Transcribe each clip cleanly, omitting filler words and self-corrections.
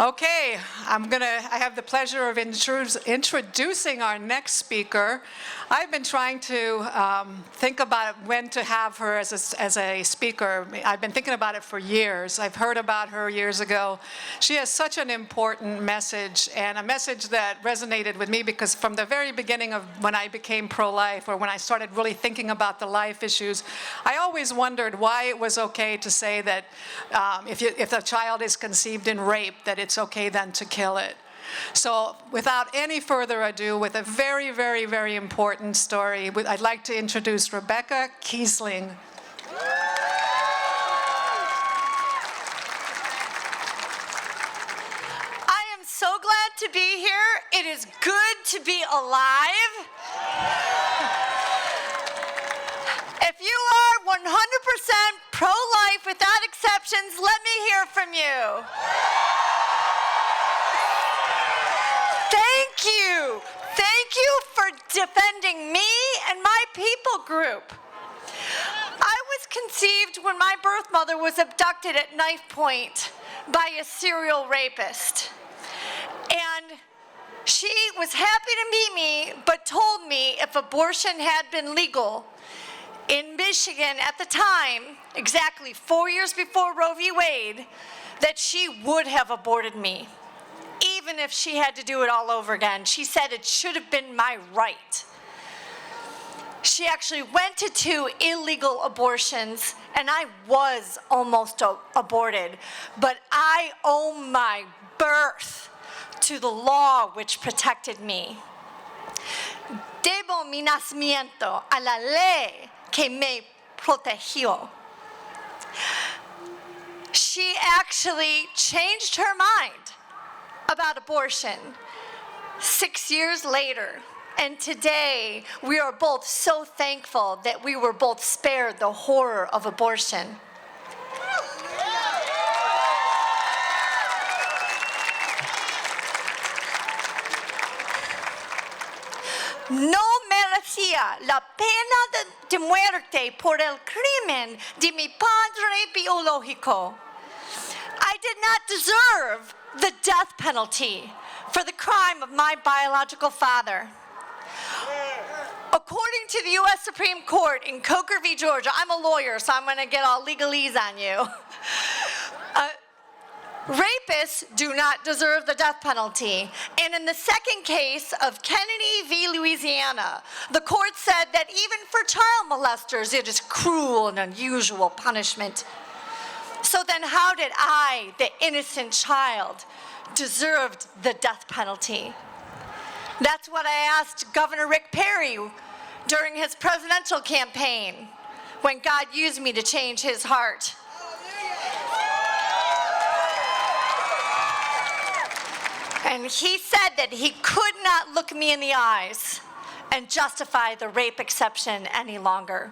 Okay, I have the pleasure of introducing our next speaker. I've been trying to think about when to have her as a speaker. I've been thinking about it for years. I've heard about her years ago. She has such an important message, and a message that resonated with me because from the very beginning of when I became pro-life, or when I started really thinking about the life issues, I always wondered why it was okay to say that if a child is conceived in rape, that it's okay then to kill it. So without any further ado, with a very, very, very important story, I'd like to introduce Rebecca Kiessling. I am so glad to be here. It is good to be alive. If you are 100% pro-life without exceptions, let me hear from you. Thank you. Thank you for defending me and my people group. I was conceived when my birth mother was abducted at knife point by a serial rapist. And she was happy to meet me, but told me if abortion had been legal in Michigan at the time, exactly 4 years before Roe v. Wade, that she would have aborted me. Even if she had to do it all over again. She said it should have been my right. She actually went to 2 illegal abortions, and I was almost aborted, but I owe my birth to the law which protected me. Debo mi nacimiento a la ley que me protegió. She actually changed her mind about abortion 6 years later. And today, we are both so thankful that we were both spared the horror of abortion. No merecía la pena de muerte por el crimen de mi padre biológico. I did not deserve the death penalty for the crime of my biological father. According to the U.S. Supreme Court in Coker v. Georgia, I'm a lawyer, so I'm going to get all legalese on you. Rapists do not deserve the death penalty. And in the second case of Kennedy v. Louisiana, the court said that even for child molesters, it is cruel and unusual punishment. So then how did I, the innocent child, deserved the death penalty? That's what I asked Governor Rick Perry during his presidential campaign when God used me to change his heart. And he said that he could not look me in the eyes and justify the rape exception any longer.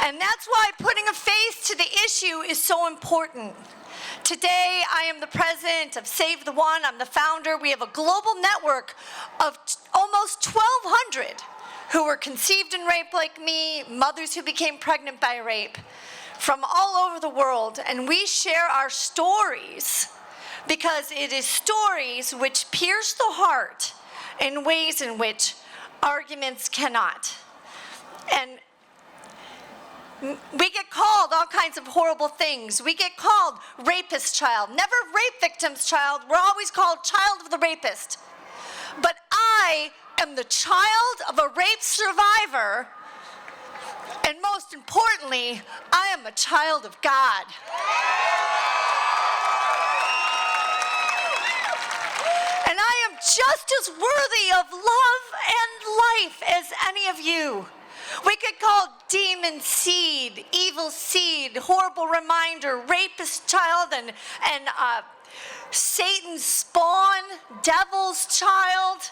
And that's why putting a face to the issue is so important. Today, I am the president of Save the One. I'm the founder. We have a global network of almost 1,200 who were conceived in rape like me, mothers who became pregnant by rape, from all over the world. And we share our stories because it is stories which pierce the heart in ways in which arguments cannot. And we get called all kinds of horrible things. We get called rapist child, never rape victim's child. We're always called child of the rapist. But I am the child of a rape survivor, and most importantly, I am a child of God. And I am just as worthy of love and life as any of you. We could call demon seed, evil seed, horrible reminder, rapist child, and Satan's spawn, devil's child.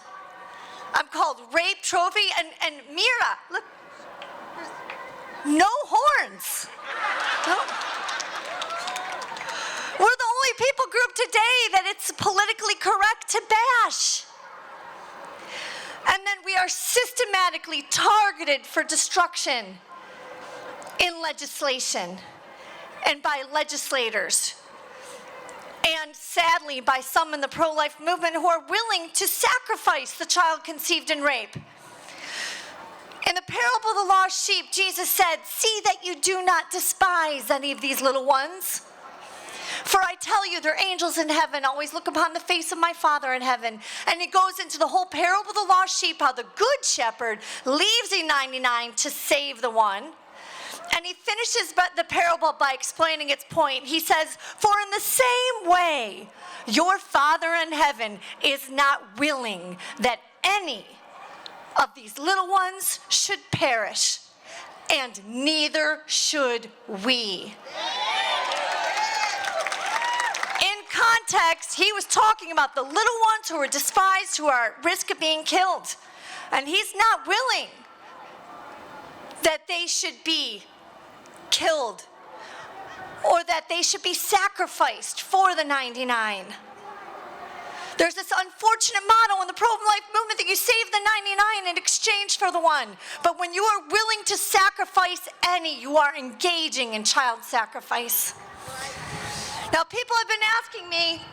I'm called rape trophy, and Mira, look, no horns. No. We're the only people group today that it's politically correct to bash. And then we are systematically targeted for destruction in legislation and by legislators. and sadly by some in the pro-life movement who are willing to sacrifice the child conceived in rape. In the parable of the lost sheep, Jesus said, "See that you do not despise any of these little ones. For I tell you, their angels in heaven always look upon the face of my Father in heaven." And he goes into the whole parable of the lost sheep, how the good shepherd leaves the 99 to save the one. And he finishes the parable by explaining its point. He says, "For in the same way, your Father in heaven is not willing that any of these little ones should perish, and neither should we." In context, he was talking about the little ones who are despised, who are at risk of being killed. And he's not willing that they should be killed or that they should be sacrificed for the 99. There's this unfortunate motto in the pro-life movement that you save the 99 in exchange for the one. But when you are willing to sacrifice any, you are engaging in child sacrifice. Now, people have been asking me,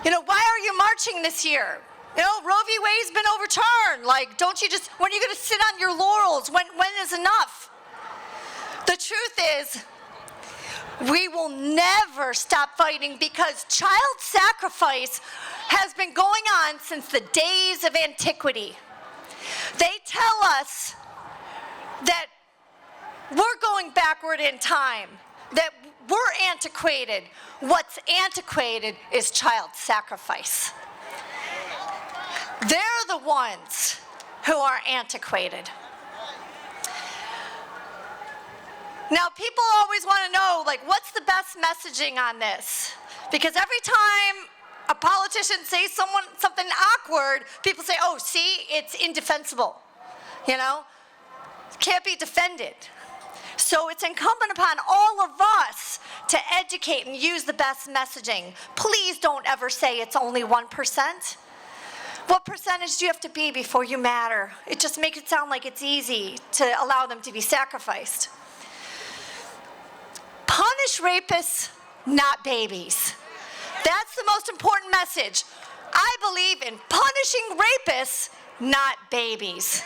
why are you marching this year? Roe v. Wade's been overturned. Like, when are you going to sit on your laurels? When is enough? The truth is, we will never stop fighting because child sacrifice has been going on since the days of antiquity. They tell us that we're going backward in time, that we're antiquated. What's antiquated is child sacrifice. They're the ones who are antiquated. Now, people always want to know, what's the best messaging on this? Because every time a politician says something awkward, people say, "Oh, see, it's indefensible." Can't be defended. So it's incumbent upon all of us to educate and use the best messaging. Please don't ever say it's only 1%. What percentage do you have to be before you matter? It just makes it sound like it's easy to allow them to be sacrificed. Punish rapists, not babies. That's the most important message. I believe in punishing rapists, not babies.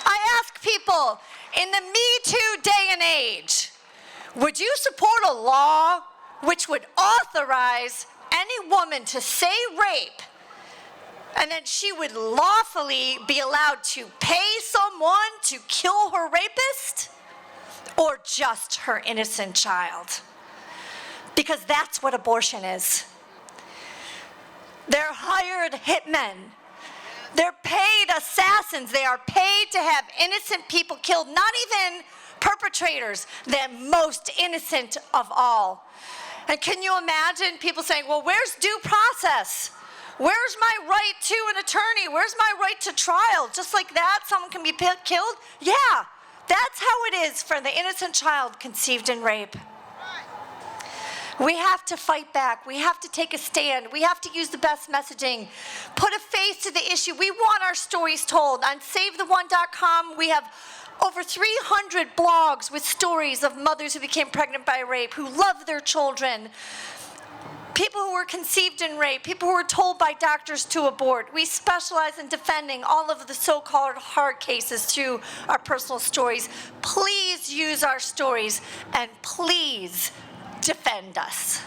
I ask people, in the Me Too day and age, would you support a law which would authorize any woman to say rape, and then she would lawfully be allowed to pay someone to kill her rapist, or just her innocent child? Because that's what abortion is. They're hired hitmen. They're paid assassins. They are paid to have innocent people killed, not even perpetrators, the most innocent of all. And can you imagine people saying, "Well, where's due process? Where's my right to an attorney? Where's my right to trial?" Just like that, someone can be killed? Yeah, that's how it is for the innocent child conceived in rape. We have to fight back. We have to take a stand. We have to use the best messaging. Put a face to the issue. We want our stories told. On SaveTheOne.com, we have over 300 blogs with stories of mothers who became pregnant by rape, who love their children, people who were conceived in rape, people who were told by doctors to abort. We specialize in defending all of the so-called hard cases through our personal stories. Please use our stories, and please defend us.